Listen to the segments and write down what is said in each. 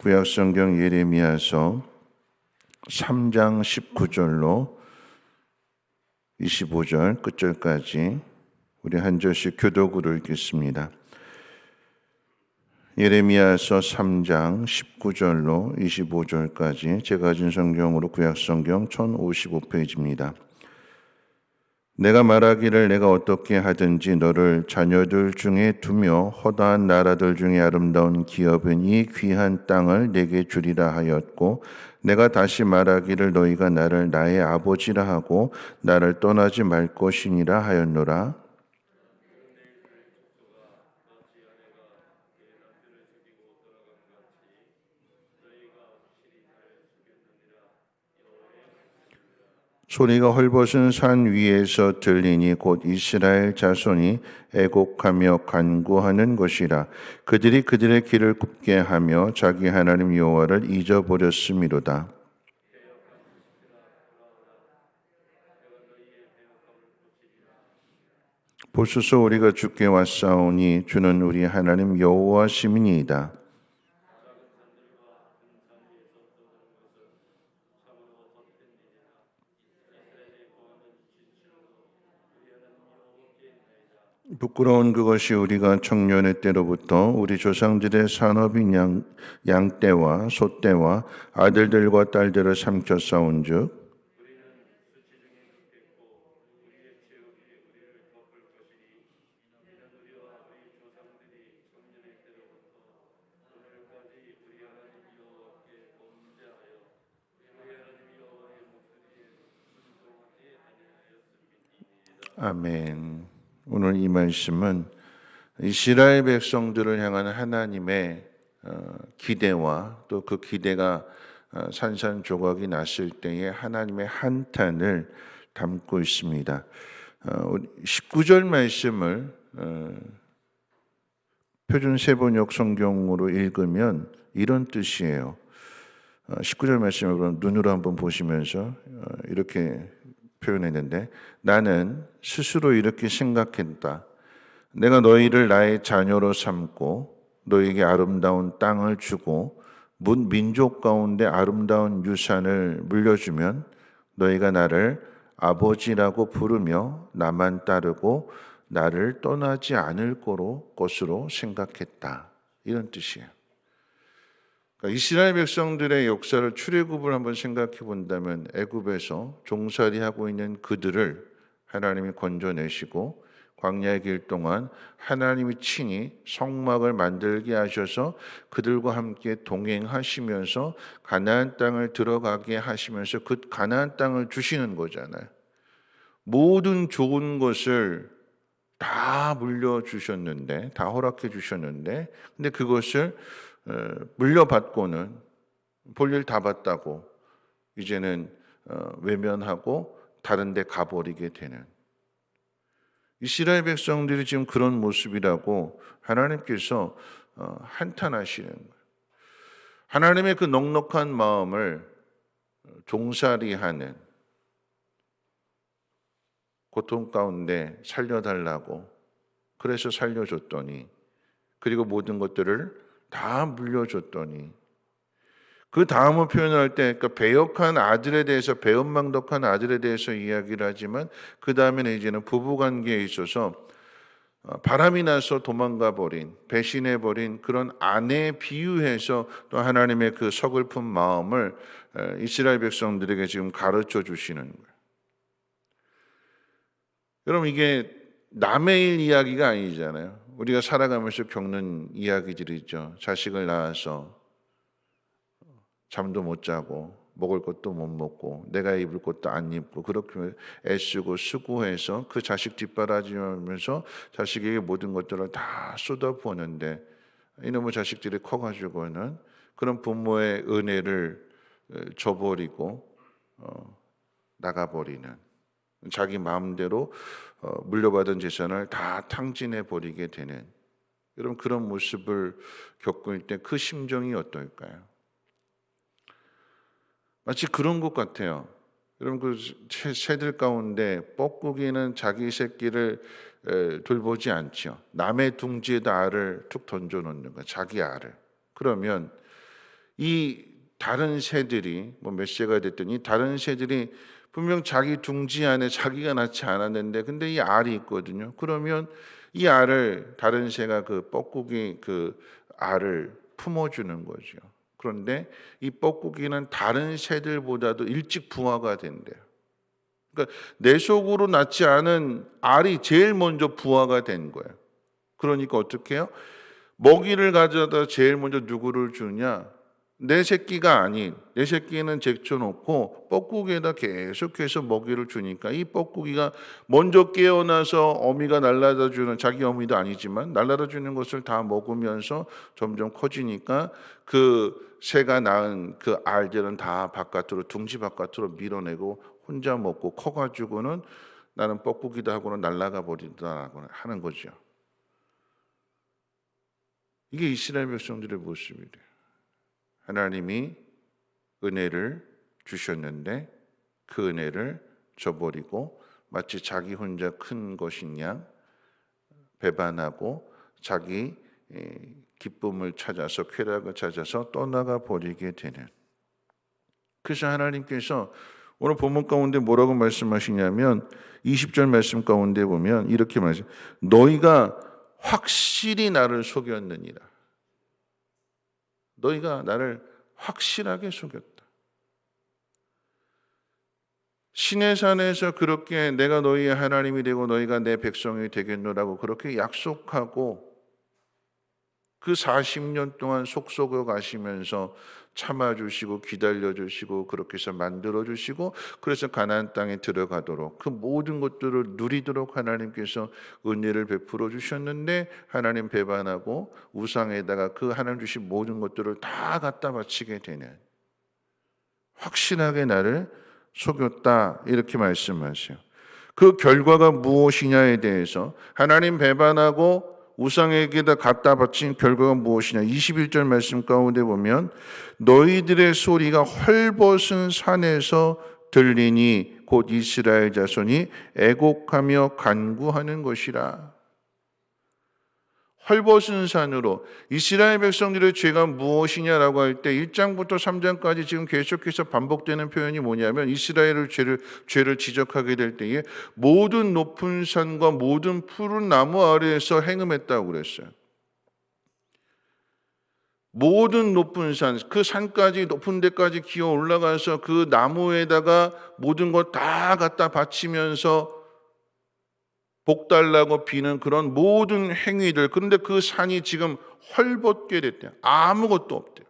구약성경 예레미야서 3장 19절로 25절 끝절까지 우리 한 절씩 교독으로 읽겠습니다. 예레미야서 3장 19절로 25절까지 제가 가진 성경으로 구약성경 1055페이지입니다. 내가 말하기를 내가 어떻게 하든지 너를 자녀들 중에 두며 허다한 나라들 중에 아름다운 기업은 이 귀한 땅을 내게 주리라 하였고 내가 다시 말하기를 너희가 나를 나의 아버지라 하고 나를 떠나지 말 것이니라 하였노라. 소리가 헐벗은 산 위에서 들리니 곧 이스라엘 자손이 애곡하며 간구하는 것이라. 그들이 그들의 길을 굽게 하며 자기 하나님 여호와를 잊어버렸음이로다. 보소서 우리가 주께 왔사오니 주는 우리 하나님 여호와심이니이다. 부끄러운 그것이 우리가 청년의 때로부터 우리 조상들의 산업인 양 떼와 소 떼와 아들들과 딸들을 삼켜 싸운즉 아멘. 오늘 이 말씀은 이스라엘 백성들을 향한 하나님의 기대와 또 그 기대가 산산조각이 났을 때의 하나님의 한탄을 담고 있습니다. 19절 말씀을 표준 세번역 성경으로 읽으면 이런 뜻이에요. 19절 말씀을 눈으로 한번 보시면서 이렇게 표현했는데 나는 스스로 이렇게 생각했다. 내가 너희를 나의 자녀로 삼고 너희에게 아름다운 땅을 주고 민족 가운데 아름다운 유산을 물려주면 너희가 나를 아버지라고 부르며 나만 따르고 나를 떠나지 않을 것으로 생각했다. 이런 뜻이에요. 그러니까 이스라엘 백성들의 역사를 출애굽을 한번 생각해 본다면 애굽에서 종살이하고 있는 그들을 하나님이 건져내시고 광야의 길 동안 하나님이 친히 성막을 만들게 하셔서 그들과 함께 동행하시면서 가나안 땅을 들어가게 하시면서 그 가나안 땅을 주시는 거잖아요. 모든 좋은 것을 다 물려주셨는데, 다 허락해 주셨는데, 근데 그것을 물려받고는 볼일 다 봤다고 이제는 외면하고 다른 데 가버리게 되는 이스라엘 백성들이 지금 그런 모습이라고 하나님께서 한탄하시는 거예요. 하나님의 그 넉넉한 마음을 종살이하는 고통 가운데 살려달라고 그래서 살려줬더니 그리고 모든 것들을 다 물려줬더니 그 다음을 표현할 때 그러니까 배역한 아들에 대해서 배은망덕한 아들에 대해서 이야기를 하지만 그 다음에는 이제는 부부관계에 있어서 바람이 나서 도망가 버린 배신해 버린 그런 아내에 비유해서 또 하나님의 그 서글픈 마음을 이스라엘 백성들에게 지금 가르쳐 주시는 거예요. 여러분 이게 남의 일 이야기가 아니잖아요. 우리가 살아가면서 겪는 이야기들이죠. 자식을 낳아서 잠도 못 자고 먹을 것도 못 먹고 내가 입을 것도 안 입고 그렇게 애쓰고 수고해서 그 자식 뒷바라지면서 자식에게 모든 것들을 다 쏟아부었는데 이놈의 자식들이 커가지고는 그런 부모의 은혜를 저버리고 나가버리는 자기 마음대로 물려받은 재산을 다 탕진해 버리게 되는 여러분 그런 모습을 겪을 때 그 심정이 어떨까요? 마치 그런 것 같아요. 여러분 그 새들 가운데 뻐꾸기는 자기 새끼를 돌보지 않죠. 남의 둥지에다 알을 툭 던져놓는 거예요. 자기 알을. 그러면 이 다른 새들이 몇 새가 됐든 이 다른 새들이 분명 자기 둥지 안에 자기가 낳지 않았는데 근데 이 알이 있거든요. 그러면 이 알을 다른 새가 그 뻐꾸기 그 알을 품어주는 거죠. 그런데 이 뻐꾸기는 다른 새들보다도 일찍 부화가 된대요. 그러니까 내 속으로 낳지 않은 알이 제일 먼저 부화가 된 거예요. 그러니까 어떻게 해요? 먹이를 가져다 제일 먼저 누구를 주냐? 내 새끼가 아닌 내 새끼는 제쳐놓고 뻐꾸기에다 계속해서 먹이를 주니까 이 뻐꾸기가 먼저 깨어나서 어미가 날라다 주는 자기 어미도 아니지만 날라다 주는 것을 다 먹으면서 점점 커지니까 그 새가 낳은 그 알들은 다 바깥으로 둥지 바깥으로 밀어내고 혼자 먹고 커가지고는 나는 뻐꾸기다 하고는 날아가 버리더라고 하는 거죠. 이게 이스라엘 백성들의 모습이래요. 하나님이 은혜를 주셨는데 그 은혜를 저버리고 마치 자기 혼자 큰 것인 양 배반하고 자기 기쁨을 찾아서 쾌락을 찾아서 떠나가 버리게 되는. 그래서 하나님께서 오늘 본문 가운데 뭐라고 말씀하시냐면 20절 말씀 가운데 보면 이렇게 말씀 너희가 확실히 나를 속였느니라. 너희가 나를 확실하게 속였다. 시내산에서 그렇게 내가 너희의 하나님이 되고 너희가 내 백성이 되겠노라고 그렇게 약속하고 그 40년 동안 속속여 가시면서 참아주시고 기다려주시고 그렇게 해서 만들어주시고 그래서 가나안 땅에 들어가도록 그 모든 것들을 누리도록 하나님께서 은혜를 베풀어 주셨는데 하나님 배반하고 우상에다가 그 하나님 주신 모든 것들을 다 갖다 바치게 되는 확실하게 나를 속였다 이렇게 말씀하세요. 그 결과가 무엇이냐에 대해서 하나님 배반하고 우상에게다 갖다 바친 결과가 무엇이냐 21절 말씀 가운데 보면 너희들의 소리가 헐벗은 산에서 들리니 곧 이스라엘 자손이 애곡하며 간구하는 것이라. 헐벗은 산으로 이스라엘 백성들의 죄가 무엇이냐라고 할 때 1장부터 3장까지 지금 계속해서 반복되는 표현이 뭐냐면 이스라엘의 죄를 지적하게 될 때에 모든 높은 산과 모든 푸른 나무 아래에서 행음했다고 그랬어요. 모든 높은 산, 그 산까지 높은 데까지 기어 올라가서 그 나무에다가 모든 것 다 갖다 바치면서 복달라고 비는 그런 모든 행위들. 그런데 그 산이 지금 헐벗게 됐대요. 아무것도 없대요.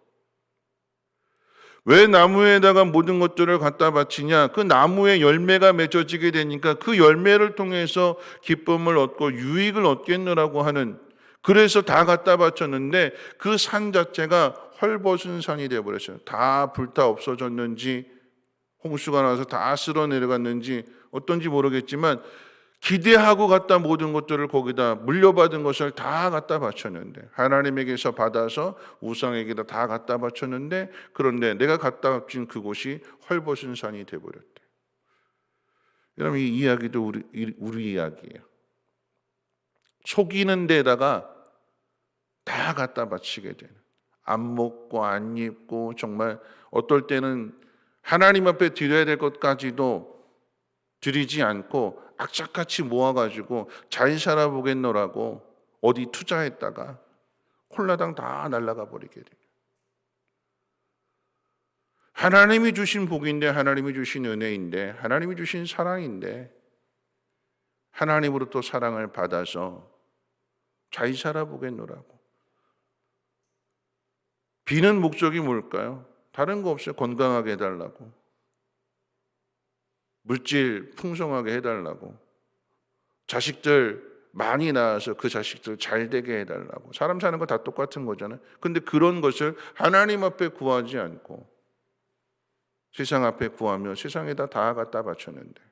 왜 나무에다가 모든 것들을 갖다 바치냐? 그 나무에 열매가 맺어지게 되니까 그 열매를 통해서 기쁨을 얻고 유익을 얻겠노라고 하는, 그래서 다 갖다 바쳤는데 그 산 자체가 헐벗은 산이 되어버렸어요. 다 불타 없어졌는지 홍수가 나서 다 쓸어 내려갔는지 어떤지 모르겠지만 기대하고 갔다 모든 것들을 거기다 물려받은 것을 다 갖다 바쳤는데 하나님에게서 받아서 우상에게다 다 갖다 바쳤는데 그런데 내가 갖다 바친 그곳이 헐벗은 산이 되어버렸대. 여러분 이 이야기도 우리 이야기예요. 속이는 데다가 다 갖다 바치게 되는, 안 먹고 안 입고 정말 어떨 때는 하나님 앞에 드려야 될 것까지도 드리지 않고 악착같이 모아가지고 잘 살아보겠노라고 어디 투자했다가 홀라당 다 날아가 버리게 돼요. 하나님이 주신 복인데 하나님이 주신 은혜인데 하나님이 주신 사랑인데 하나님으로부터 사랑을 받아서 잘 살아보겠노라고. 비는 목적이 뭘까요? 다른 거 없어요. 건강하게 해달라고, 물질 풍성하게 해달라고, 자식들 많이 낳아서 그 자식들 잘 되게 해달라고. 사람 사는 거 다 똑같은 거잖아요. 근데 그런 것을 하나님 앞에 구하지 않고 세상 앞에 구하며 세상에다 다 갖다 바쳤는데,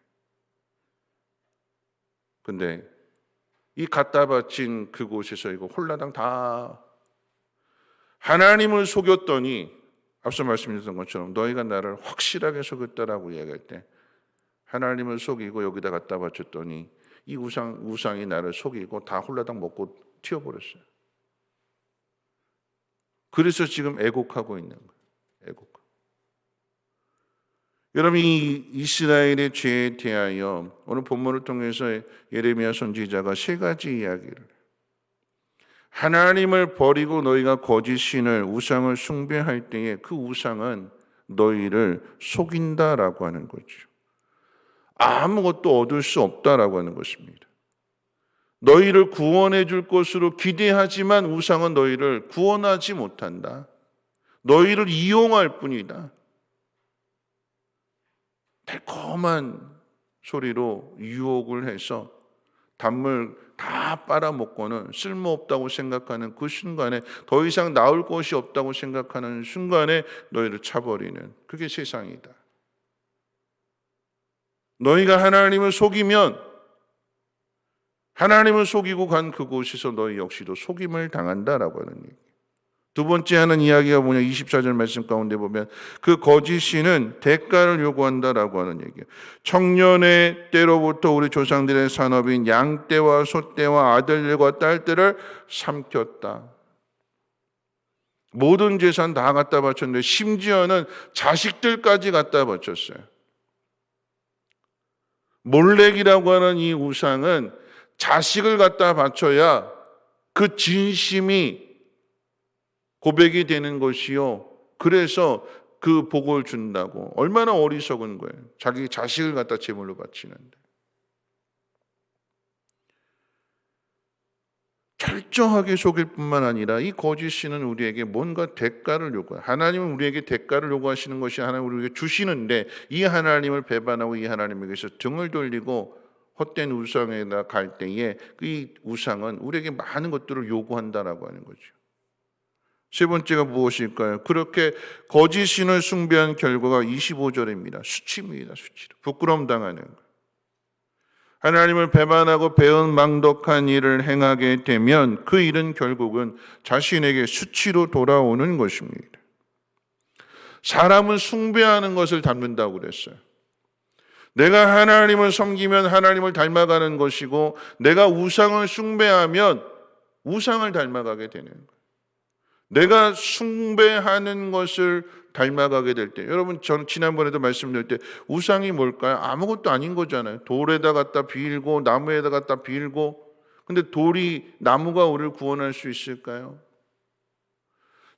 근데 이 갖다 바친 그곳에서 이거 홀라당 다 하나님을 속였더니 앞서 말씀드렸던 것처럼 너희가 나를 확실하게 속였다라고 이야기할 때 하나님을 속이고 여기다 갖다 바쳤더니 이 우상이 나를 속이고 다 홀라당 먹고 튀어버렸어요. 그래서 지금 애곡하고 있는 거예요. 애국. 여러분, 이 이스라엘의 죄에 대하여 오늘 본문을 통해서 예레미야 선지자가 세 가지 이야기를, 하나님을 버리고 너희가 거짓 신을, 우상을 숭배할 때에 그 우상은 너희를 속인다라고 하는 거죠. 아무것도 얻을 수 없다라고 하는 것입니다. 너희를 구원해 줄 것으로 기대하지만 우상은 너희를 구원하지 못한다. 너희를 이용할 뿐이다. 달콤한 소리로 유혹을 해서 단물 다 빨아먹고는 쓸모없다고 생각하는 그 순간에, 더 이상 나올 것이 없다고 생각하는 순간에 너희를 차버리는, 그게 세상이다. 너희가 하나님을 속이면, 하나님을 속이고 간 그곳에서 너희 역시도 속임을 당한다라고 하는 얘기. 두 번째 하는 이야기가 뭐냐, 24절 말씀 가운데 보면 그 거짓 신은 대가를 요구한다라고 하는 얘기예요. 청년의 때로부터 우리 조상들의 산업인 양떼와 소떼와 아들들과 딸들을 삼켰다. 모든 재산 다 갖다 바쳤는데 심지어는 자식들까지 갖다 바쳤어요. 몰렉이라고 하는 이 우상은 자식을 갖다 바쳐야 그 진심이 고백이 되는 것이요, 그래서 그 복을 준다고. 얼마나 어리석은 거예요. 자기 자식을 갖다 제물로 바치는데. 철저하게 속일 뿐만 아니라 이 거짓 신은 우리에게 뭔가 대가를 요구해요. 하나님은 우리에게 대가를 요구하시는 것이 하나님 우리에게 주시는데, 이 하나님을 배반하고 이 하나님에게서 등을 돌리고 헛된 우상에다 갈 때에 이 우상은 우리에게 많은 것들을 요구한다라고 하는 거죠. 세 번째가 무엇일까요? 그렇게 거짓 신을 숭배한 결과가 25절입니다. 수치입니다. 수치로. 부끄러움 당하는 것. 하나님을 배반하고 배은망덕한 일을 행하게 되면 그 일은 결국은 자신에게 수치로 돌아오는 것입니다. 사람은 숭배하는 것을 닮는다고 그랬어요. 내가 하나님을 섬기면 하나님을 닮아가는 것이고, 내가 우상을 숭배하면 우상을 닮아가게 되는 거예요. 내가 숭배하는 것을 닮아가게 될 때, 여러분, 전 지난번에도 말씀드릴 때 우상이 뭘까요? 아무것도 아닌 거잖아요. 돌에다 갖다 빌고 나무에다 갖다 빌고. 근데 돌이, 나무가 우리를 구원할 수 있을까요?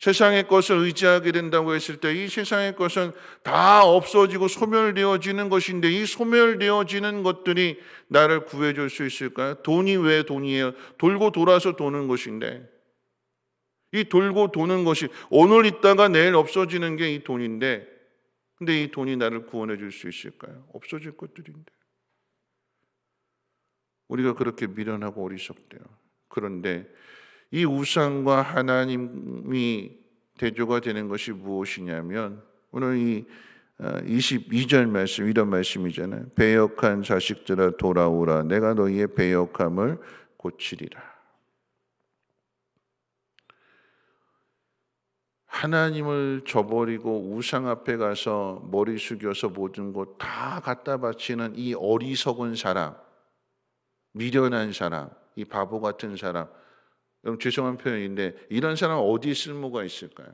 세상의 것을 의지하게 된다고 했을 때 이 세상의 것은 다 없어지고 소멸되어지는 것인데, 이 소멸되어지는 것들이 나를 구해줄 수 있을까요? 돈이 왜 돈이에요? 돌고 돌아서 도는 것인데, 이 돌고 도는 것이 오늘 있다가 내일 없어지는 게 이 돈인데, 근데 이 돈이 나를 구원해 줄 수 있을까요? 없어질 것들인데. 우리가 그렇게 미련하고 어리석대요. 그런데 이 우상과 하나님이 대조가 되는 것이 무엇이냐면, 오늘 이 22절 말씀, 이런 말씀이잖아요. 배역한 자식들아 돌아오라, 내가 너희의 배역함을 고치리라. 하나님을 저버리고 우상 앞에 가서 머리 숙여서 모든 것 다 갖다 바치는 이 어리석은 사람, 미련한 사람, 이 바보 같은 사람, 여러분 죄송한 표현인데 이런 사람 어디에 쓸모가 있을까요?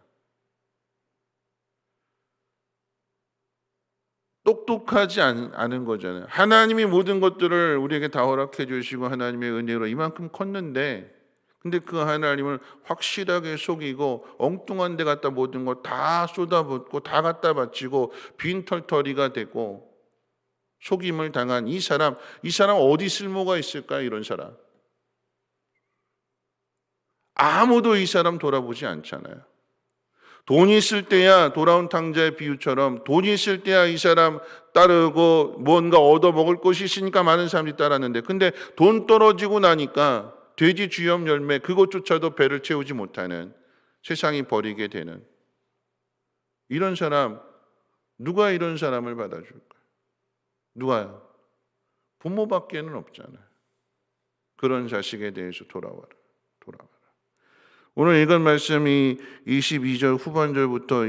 똑똑하지 않은 거잖아요. 하나님이 모든 것들을 우리에게 다 허락해 주시고 하나님의 은혜로 이만큼 컸는데, 근데 그 하나님을 확실하게 속이고 엉뚱한 데 갖다 모든 거 다 쏟아붓고 다 갖다 바치고 빈털터리가 되고 속임을 당한 이 사람 어디 쓸모가 있을까요? 이런 사람. 아무도 이 사람 돌아보지 않잖아요. 돈이 있을 때야, 돌아온 탕자의 비유처럼 돈이 있을 때야 이 사람 따르고 뭔가 얻어먹을 것이 있으니까 많은 사람들이 따랐는데, 근데 돈 떨어지고 나니까 돼지 주염 열매 그것조차도 배를 채우지 못하는, 세상이 버리게 되는 이런 사람, 누가 이런 사람을 받아줄까? 누가요? 부모밖에는 없잖아요. 그런 자식에 대해서 돌아와라. 오늘 읽은 말씀이 22절 후반절부터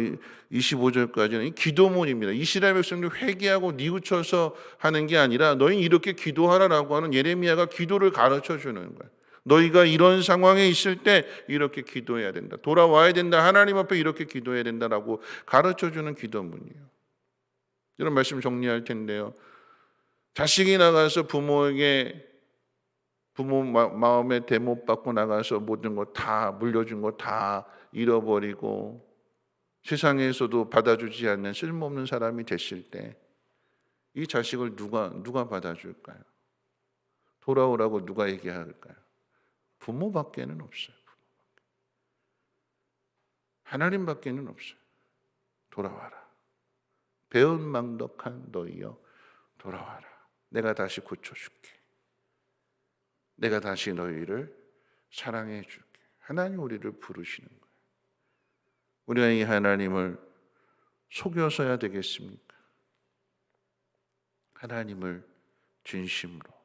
25절까지는 기도문입니다. 이스라엘 백성들 회개하고 뉘우쳐서 하는 게 아니라 너희 이렇게 기도하라라고 하는 예레미야가 기도를 가르쳐 주는 거예요. 너희가 이런 상황에 있을 때 이렇게 기도해야 된다. 돌아와야 된다. 하나님 앞에 이렇게 기도해야 된다라고 가르쳐주는 기도문이에요. 이런 말씀 정리할 텐데요. 자식이 나가서 부모 마음에 대못 받고 나가서 모든 거 다 물려준 거 다 잃어버리고 세상에서도 받아주지 않는 쓸모없는 사람이 됐을 때 이 자식을 누가 받아줄까요? 돌아오라고 누가 얘기할까요? 부모밖에는 없어요. 하나님밖에는 없어요. 돌아와라. 배은망덕한 너희여 돌아와라. 내가 다시 고쳐줄게. 내가 다시 너희를 사랑해 줄게. 하나님 우리를 부르시는 거예요. 우리가 이 하나님을 속여서야 되겠습니까? 하나님을 진심으로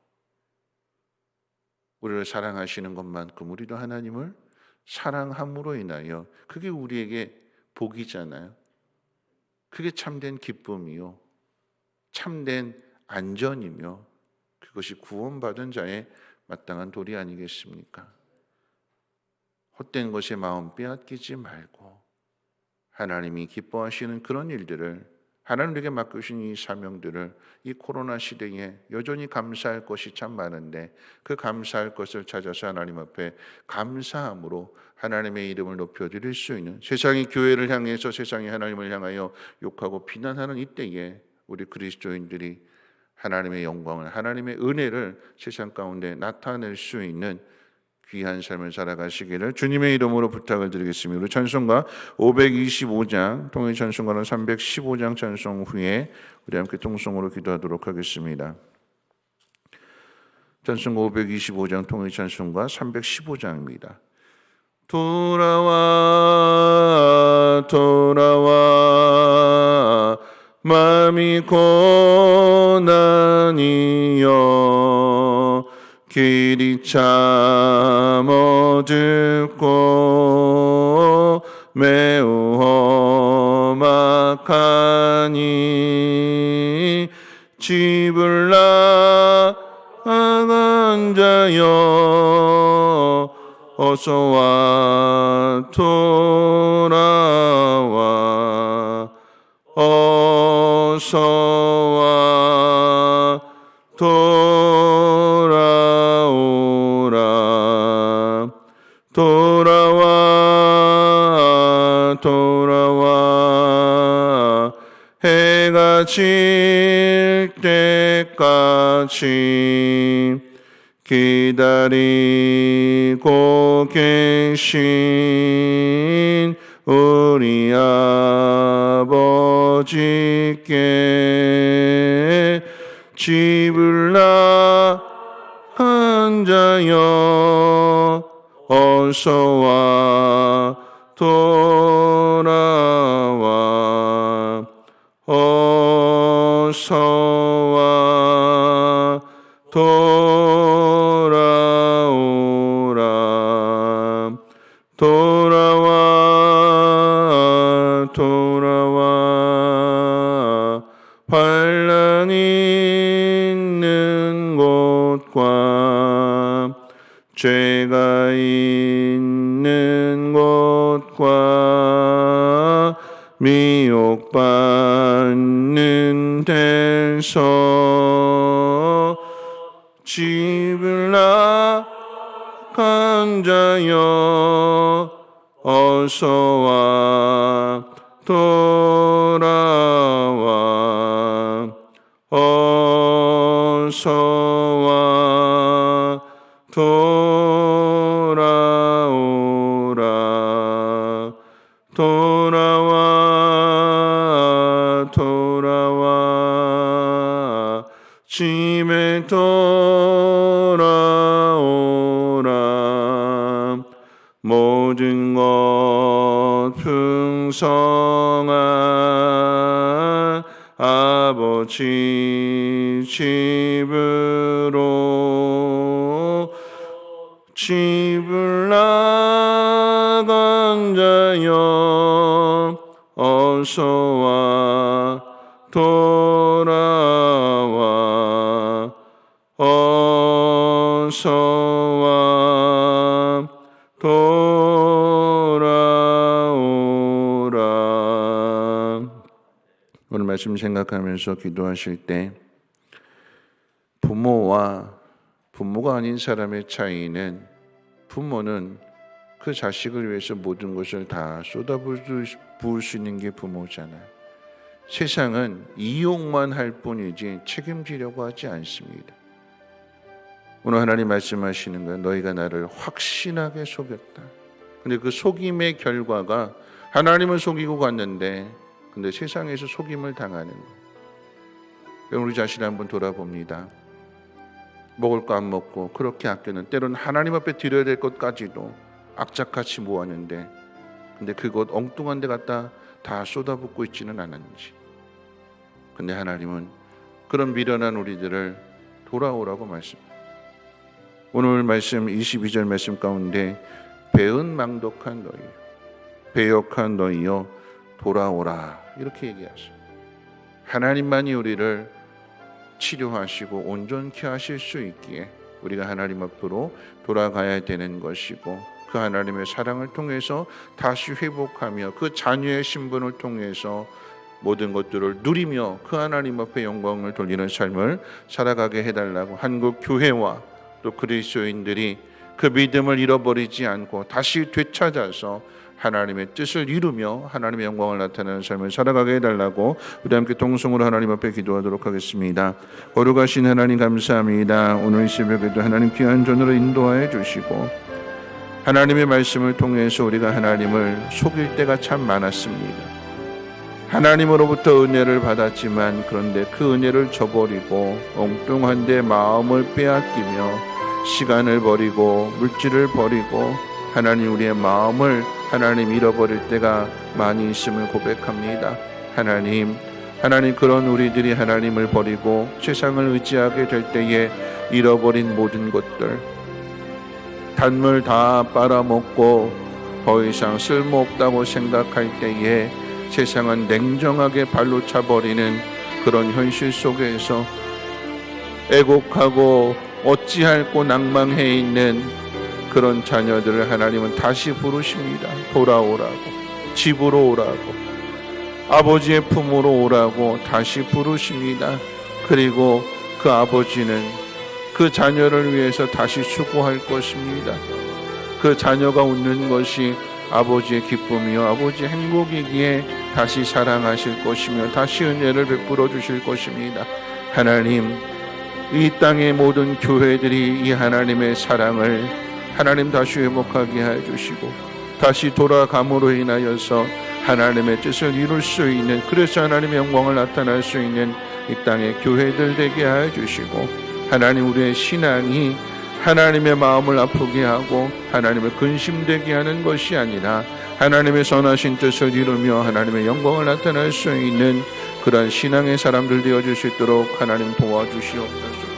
우리를 사랑하시는 것만큼 우리도 하나님을 사랑함으로 인하여 그게 우리에게 복이잖아요. 그게 참된 기쁨이요 참된 안전이며 그것이 구원받은 자의 마땅한 도리 아니겠습니까? 헛된 것에 마음 빼앗기지 말고 하나님이 기뻐하시는 그런 일들을 하나님에게 맡기신 이 사명들을 이 코로나 시대에 여전히 감사할 것이 참 많은데 그 감사할 것을 찾아서 하나님 앞에 감사함으로 하나님의 이름을 높여드릴 수 있는 세상이 교회를 향해서 세상이 하나님을 향하여 욕하고 비난하는 이때에 우리 그리스도인들이 하나님의 영광을 하나님의 은혜를 세상 가운데 나타낼 수 있는 귀한 삶을 살아가시기를 주님의 이름으로 부탁을 드리겠습니다. 우리 찬송가 525장 통일 찬송가는 315장 찬송 후에 우리 함께 통성으로 기도하도록 하겠습니다. 찬송가 525장 통일 찬송가 315장입니다. 돌아와 돌아와 마음이 고난이여 길이 참 어둡고 매우 험악하니 집을 나간 자여 어서와 돌아와 어서와 돌아오라 돌아와 돌아와 해가 질 때까지 기다리고 계신 우리 아버지께 집을 나간 자여 어서와 돌아와 어서와 돌아오라 돌아와 돌아와 환난 있는 곳과 죄가 있는 곳과 미혹받는 데서 집을 나간 자여 어서와 돌아와 어서와 돌아오라 돌아와 돌아와 집에 돌아오라 모든 것 풍성한 아버지 집으로 집을 나간 자여 어서와 돌아와 어서와 오늘 말씀 생각하면서 기도하실 때 부모와 부모가 아닌 사람의 차이는, 부모는 그 자식을 위해서 모든 것을 다 쏟아부을 수 있는 게 부모잖아요. 세상은 이용만 할 뿐이지 책임지려고 하지 않습니다. 오늘 하나님 말씀하시는 거예요. 너희가 나를 확신하게 속였다. 근데 그 속임의 결과가, 하나님을 속이고 갔는데 근데 세상에서 속임을 당하는 거예요. 우리 자신을 한번 돌아봅니다. 먹을 거 안 먹고 그렇게 아끼는, 때로는 하나님 앞에 드려야 될 것까지도 악착같이 모았는데 근데 그것 엉뚱한 데 갖다 다 쏟아붓고 있지는 않았는지. 근데 하나님은 그런 미련한 우리들을 돌아오라고 말씀합니다. 오늘 말씀 22절 말씀 가운데 배은망덕한 너희, 배역한 너희여 돌아오라, 이렇게 얘기하세요. 하나님만이 우리를 치료하시고 온전케 하실 수 있기에 우리가 하나님 앞으로 돌아가야 되는 것이고, 그 하나님의 사랑을 통해서 다시 회복하며 그 자녀의 신분을 통해서 모든 것들을 누리며 그 하나님 앞에 영광을 돌리는 삶을 살아가게 해달라고, 한국 교회와 또 그리스도인들이 그 믿음을 잃어버리지 않고 다시 되찾아서 하나님의 뜻을 이루며 하나님의 영광을 나타내는 삶을 살아가게 해달라고 우리 함께 동성으로 하나님 앞에 기도하도록 하겠습니다. 거룩하신 하나님 감사합니다. 오늘 이 새벽에도 하나님 귀한 전으로 인도하여 주시고, 하나님의 말씀을 통해서 우리가 하나님을 속일 때가 참 많았습니다. 하나님으로부터 은혜를 받았지만 그런데 그 은혜를 저버리고 엉뚱한 데 마음을 빼앗기며 시간을 버리고 물질을 버리고 하나님, 우리의 마음을 하나님 잃어버릴 때가 많이 있음을 고백합니다. 하나님 그런 우리들이 하나님을 버리고 세상을 의지하게 될 때에 잃어버린 모든 것들, 단물 다 빨아먹고 더 이상 쓸모없다고 생각할 때에 세상은 냉정하게 발로 차버리는 그런 현실 속에서 애곡하고 어찌할꼬 낭망해 있는 그런 자녀들을 하나님은 다시 부르십니다. 돌아오라고, 집으로 오라고, 아버지의 품으로 오라고 다시 부르십니다. 그리고 그 아버지는 그 자녀를 위해서 다시 수고할 것입니다. 그 자녀가 웃는 것이 아버지의 기쁨이요 아버지의 행복이기에 다시 사랑하실 것이며 다시 은혜를 베풀어 주실 것입니다. 하나님, 이 땅의 모든 교회들이 이 하나님의 사랑을 하나님 다시 회복하게 해주시고 다시 돌아감으로 인하여서 하나님의 뜻을 이룰 수 있는, 그래서 하나님의 영광을 나타낼 수 있는 이 땅의 교회들 되게 해주시고, 하나님 우리의 신앙이 하나님의 마음을 아프게 하고 하나님을 근심되게 하는 것이 아니라 하나님의 선하신 뜻을 이루며 하나님의 영광을 나타낼 수 있는 그런 신앙의 사람들 되어줄 수 있도록 하나님 도와주시옵소서.